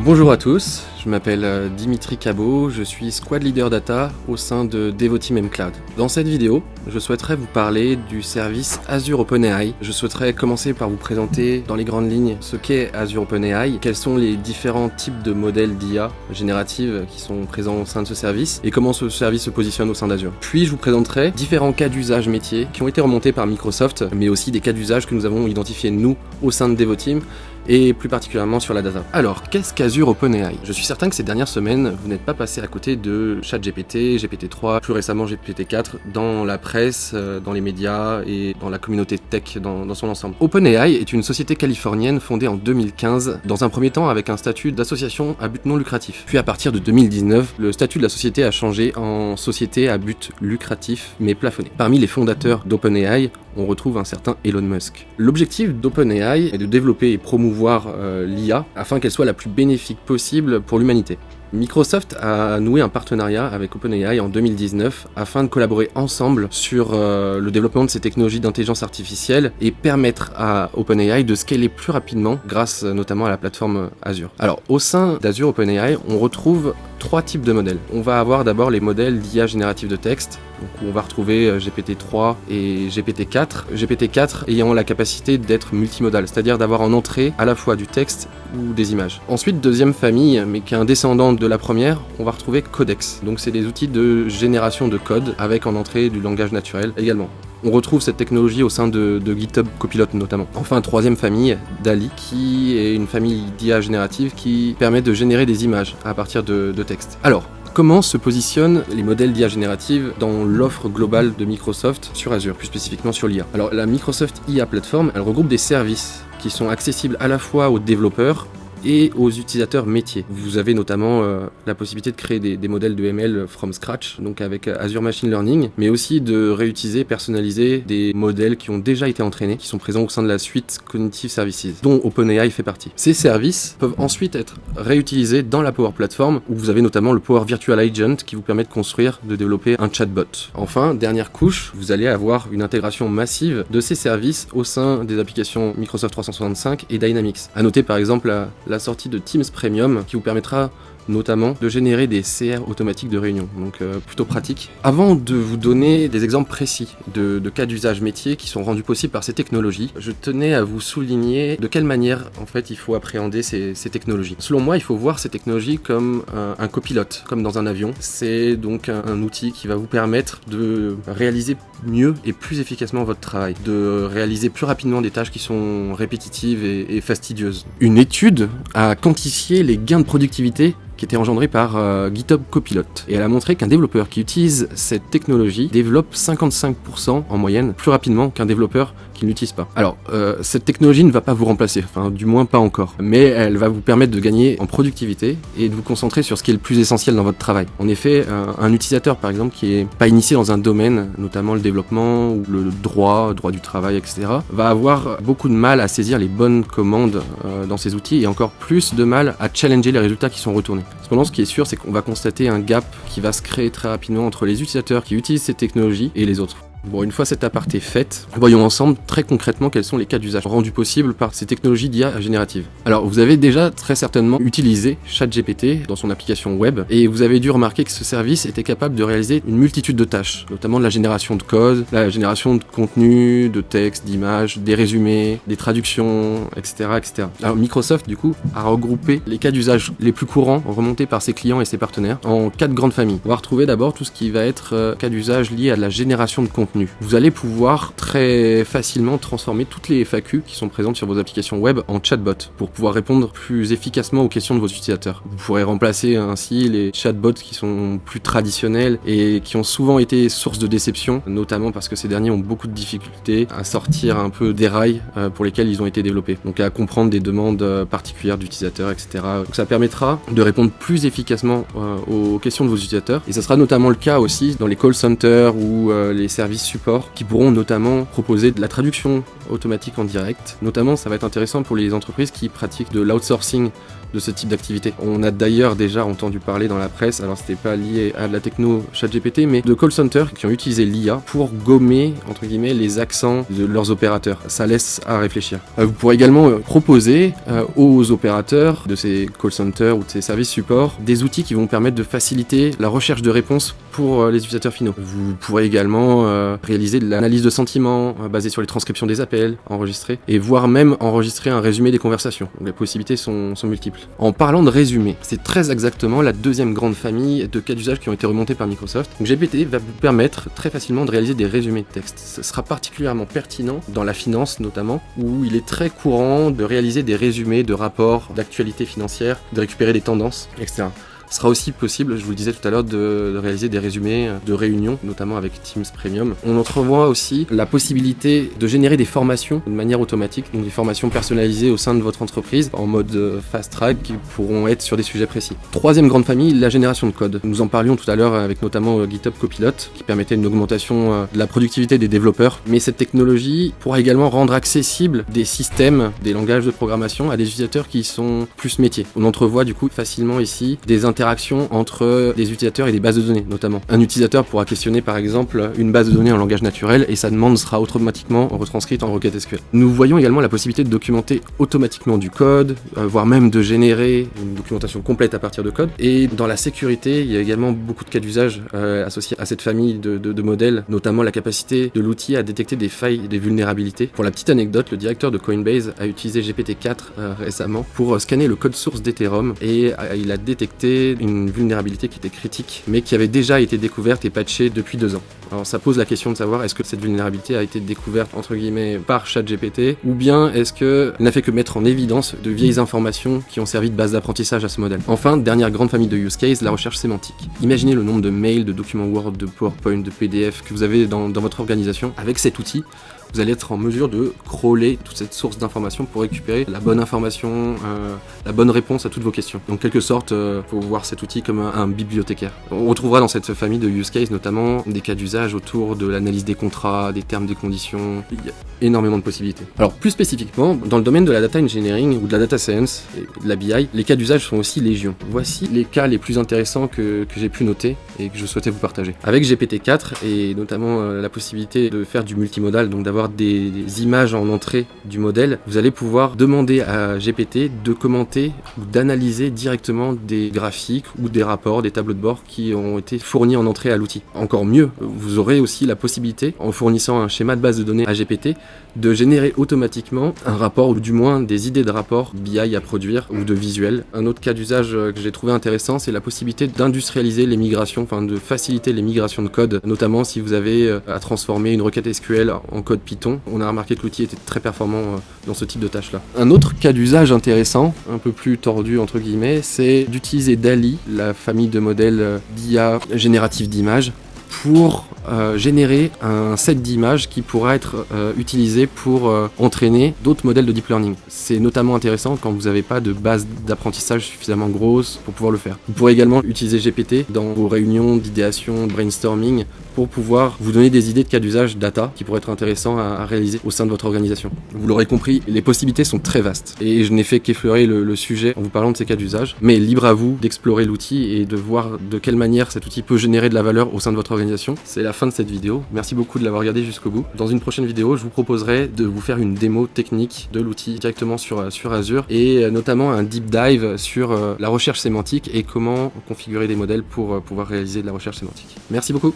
Bonjour à tous, je m'appelle Dimitri Cabot, je suis Squad Leader Data au sein de Devoteam mCloud. Dans cette vidéo, je souhaiterais vous parler du service Azure OpenAI. Je souhaiterais commencer par vous présenter dans les grandes lignes ce qu'est Azure OpenAI, quels sont les différents types de modèles d'IA générative qui sont présents au sein de ce service et comment ce service se positionne au sein d'Azure. Puis je vous présenterai différents cas d'usage métiers qui ont été remontés par Microsoft, mais aussi des cas d'usage que nous avons identifiés nous au sein de Devoteam et plus particulièrement sur la data. Alors, qu'est-ce qu'Azure OpenAI ? Je suis certain que ces dernières semaines, vous n'êtes pas passé à côté de ChatGPT, GPT-3, plus récemment GPT-4, dans la presse, dans les médias et dans la communauté tech dans son ensemble. OpenAI est une société californienne fondée en 2015, dans un premier temps avec un statut d'association à but non lucratif. Puis à partir de 2019, le statut de la société a changé en société à but lucratif, mais plafonné. Parmi les fondateurs d'OpenAI, on retrouve un certain Elon Musk. L'objectif d'OpenAI est de développer et promouvoir l'IA afin qu'elle soit la plus bénéfique possible pour l'humanité. Microsoft a noué un partenariat avec OpenAI en 2019 afin de collaborer ensemble sur le développement de ces technologies d'intelligence artificielle et permettre à OpenAI de scaler plus rapidement grâce notamment à la plateforme Azure. Alors au sein d'Azure OpenAI, on retrouve trois types de modèles. On va avoir d'abord les modèles d'IA générative de texte, donc où on va retrouver GPT-3 et GPT-4. GPT-4 ayant la capacité d'être multimodal, c'est-à-dire d'avoir en entrée à la fois du texte ou des images. Ensuite, deuxième famille, mais qui est un descendant de la première, on va retrouver Codex. Donc c'est des outils de génération de code avec en entrée du langage naturel également. On retrouve cette technologie au sein de GitHub Copilot notamment. Enfin, troisième famille, DALL-E, qui est une famille d'IA générative qui permet de générer des images à partir de texte. Alors, comment se positionnent les modèles d'IA générative dans l'offre globale de Microsoft sur Azure, plus spécifiquement sur l'IA ? Alors, la Microsoft IA Platform, elle regroupe des services qui sont accessibles à la fois aux développeurs et aux utilisateurs métiers. Vous avez notamment la possibilité de créer des modèles de ML from scratch, donc avec Azure Machine Learning, mais aussi de réutiliser, personnaliser des modèles qui ont déjà été entraînés, qui sont présents au sein de la suite Cognitive Services, dont OpenAI fait partie. Ces services peuvent ensuite être réutilisés dans la Power Platform, où vous avez notamment le Power Virtual Agent qui vous permet de construire, de développer un chatbot. Enfin, dernière couche, vous allez avoir une intégration massive de ces services au sein des applications Microsoft 365 et Dynamics. À noter par exemple la sortie de Teams Premium qui vous permettra notamment de générer des CR automatiques de réunion, donc plutôt pratique. Avant de vous donner des exemples précis de cas d'usage métier qui sont rendus possibles par ces technologies, je tenais à vous souligner de quelle manière en fait il faut appréhender ces technologies. Selon moi, il faut voir ces technologies comme un copilote, comme dans un avion. C'est donc un outil qui va vous permettre de réaliser mieux et plus efficacement votre travail, de réaliser plus rapidement des tâches qui sont répétitives et fastidieuses. Une étude a quantifié les gains de productivité qui était engendrée par GitHub Copilot. Et elle a montré qu'un développeur qui utilise cette technologie développe 55% en moyenne plus rapidement qu'un développeur qui ne l'utilise pas. Alors, cette technologie ne va pas vous remplacer, enfin du moins pas encore, mais elle va vous permettre de gagner en productivité et de vous concentrer sur ce qui est le plus essentiel dans votre travail. En effet, un utilisateur par exemple qui est pas initié dans un domaine, notamment le développement ou le droit du travail, etc., va avoir beaucoup de mal à saisir les bonnes commandes dans ces outils et encore plus de mal à challenger les résultats qui sont retournés. Cependant, ce qui est sûr, c'est qu'on va constater un gap qui va se créer très rapidement entre les utilisateurs qui utilisent ces technologies et les autres. Bon, une fois cette aparté faite, voyons ensemble très concrètement quels sont les cas d'usage rendus possibles par ces technologies d'IA générative. Alors, vous avez déjà très certainement utilisé ChatGPT dans son application web et vous avez dû remarquer que ce service était capable de réaliser une multitude de tâches, notamment de la génération de code, la génération de contenu, de texte, d'images, des résumés, des traductions, etc., etc. Alors, Microsoft, du coup, a regroupé les cas d'usage les plus courants remontés par ses clients et ses partenaires en 4 grandes familles. On va retrouver d'abord tout ce qui va être cas d'usage lié à la génération de contenu. Vous allez pouvoir très facilement transformer toutes les FAQ qui sont présentes sur vos applications web en chatbot pour pouvoir répondre plus efficacement aux questions de vos utilisateurs. Vous pourrez remplacer ainsi les chatbots qui sont plus traditionnels et qui ont souvent été source de déception, notamment parce que ces derniers ont beaucoup de difficultés à sortir un peu des rails pour lesquels ils ont été développés, donc à comprendre des demandes particulières d'utilisateurs, etc. Donc ça permettra de répondre plus efficacement aux questions de vos utilisateurs et ça sera notamment le cas aussi dans les call centers ou les services support qui pourront notamment proposer de la traduction automatique en direct. Notamment, ça va être intéressant pour les entreprises qui pratiquent de l'outsourcing de ce type d'activité. On a d'ailleurs déjà entendu parler dans la presse, alors c'était pas lié à de la techno ChatGPT, mais de call centers qui ont utilisé l'IA pour gommer, entre guillemets, les accents de leurs opérateurs. Ça laisse à réfléchir. Vous pourrez également proposer aux opérateurs de ces call centers ou de ces services support des outils qui vont permettre de faciliter la recherche de réponses pour les utilisateurs finaux. Vous pourrez également réaliser de l'analyse de sentiments basée sur les transcriptions des appels enregistrés et voire même enregistrer un résumé des conversations. Donc les possibilités sont multiples. En parlant de résumé, c'est très exactement la deuxième grande famille de cas d'usage qui ont été remontés par Microsoft. Donc GPT va vous permettre très facilement de réaliser des résumés de texte. Ce sera particulièrement pertinent dans la finance notamment, où il est très courant de réaliser des résumés de rapports d'actualité financière, de récupérer des tendances, etc. Ce sera aussi possible, je vous le disais tout à l'heure, de réaliser des résumés de réunions, notamment avec Teams Premium. On entrevoit aussi la possibilité de générer des formations de manière automatique, donc des formations personnalisées au sein de votre entreprise, en mode fast track, qui pourront être sur des sujets précis. Troisième grande famille, la génération de code. Nous en parlions tout à l'heure avec notamment GitHub Copilot, qui permettait une augmentation de la productivité des développeurs. Mais cette technologie pourra également rendre accessible des systèmes, des langages de programmation à des utilisateurs qui sont plus métiers. On entrevoit du coup facilement ici des interactions entre des utilisateurs et des bases de données notamment. Un utilisateur pourra questionner par exemple une base de données en langage naturel et sa demande sera automatiquement retranscrite en requête SQL. Nous voyons également la possibilité de documenter automatiquement du code, voire même de générer une documentation complète à partir de code. Et dans la sécurité, il y a également beaucoup de cas d'usage associés à cette famille de modèles, notamment la capacité de l'outil à détecter des failles et des vulnérabilités. Pour la petite anecdote, le directeur de Coinbase a utilisé GPT-4 récemment pour scanner le code source d'Ethereum et il a détecté une vulnérabilité qui était critique, mais qui avait déjà été découverte et patchée depuis 2 ans. Alors ça pose la question de savoir est-ce que cette vulnérabilité a été découverte entre guillemets par ChatGPT, ou bien est-ce qu'elle n'a fait que mettre en évidence de vieilles informations qui ont servi de base d'apprentissage à ce modèle. Enfin, dernière grande famille de use case, la recherche sémantique. Imaginez le nombre de mails, de documents Word, de PowerPoint, de PDF que vous avez dans votre organisation. Avec cet outil, vous allez être en mesure de crawler toute cette source d'informations pour récupérer la bonne information, la bonne réponse à toutes vos questions. Donc, en quelque sorte, faut voir cet outil comme un bibliothécaire. On retrouvera dans cette famille de use case notamment des cas d'usage autour de l'analyse des contrats, des termes, des conditions. Il y a énormément de possibilités. Alors, plus spécifiquement, dans le domaine de la data engineering ou de la data science et de la BI, les cas d'usage sont aussi légion. Voici les cas les plus intéressants que j'ai pu noter et que je souhaitais vous partager. Avec GPT-4 et notamment la possibilité de faire du multimodal, donc d'avoir des images en entrée du modèle, vous allez pouvoir demander à GPT de commenter ou d'analyser directement des graphiques ou des rapports, des tableaux de bord qui ont été fournis en entrée à l'outil. Encore mieux, vous aurez aussi la possibilité, en fournissant un schéma de base de données à GPT, de générer automatiquement un rapport ou du moins des idées de rapport BI à produire ou de visuels. Un autre cas d'usage que j'ai trouvé intéressant, c'est la possibilité d'industrialiser les migrations, enfin de faciliter les migrations de code, notamment si vous avez à transformer une requête SQL en code Python. On a remarqué que l'outil était très performant dans ce type de tâches-là. Un autre cas d'usage intéressant, un peu plus tordu entre guillemets, c'est d'utiliser DALL-E, la famille de modèles d'IA générative d'images, pour générer un set d'images qui pourra être utilisé pour entraîner d'autres modèles de deep learning. C'est notamment intéressant quand vous n'avez pas de base d'apprentissage suffisamment grosse pour pouvoir le faire. Vous pourrez également utiliser GPT dans vos réunions d'idéation, de brainstorming, pour pouvoir vous donner des idées de cas d'usage data qui pourraient être intéressants à réaliser au sein de votre organisation. Vous l'aurez compris, les possibilités sont très vastes et je n'ai fait qu'effleurer le sujet en vous parlant de ces cas d'usage, mais libre à vous d'explorer l'outil et de voir de quelle manière cet outil peut générer de la valeur au sein de votre organisation. C'est la fin de cette vidéo. Merci beaucoup de l'avoir regardé jusqu'au bout. Dans une prochaine vidéo, je vous proposerai de vous faire une démo technique de l'outil directement sur Azure et notamment un deep dive sur la recherche sémantique et comment configurer des modèles pour pouvoir réaliser de la recherche sémantique. Merci beaucoup.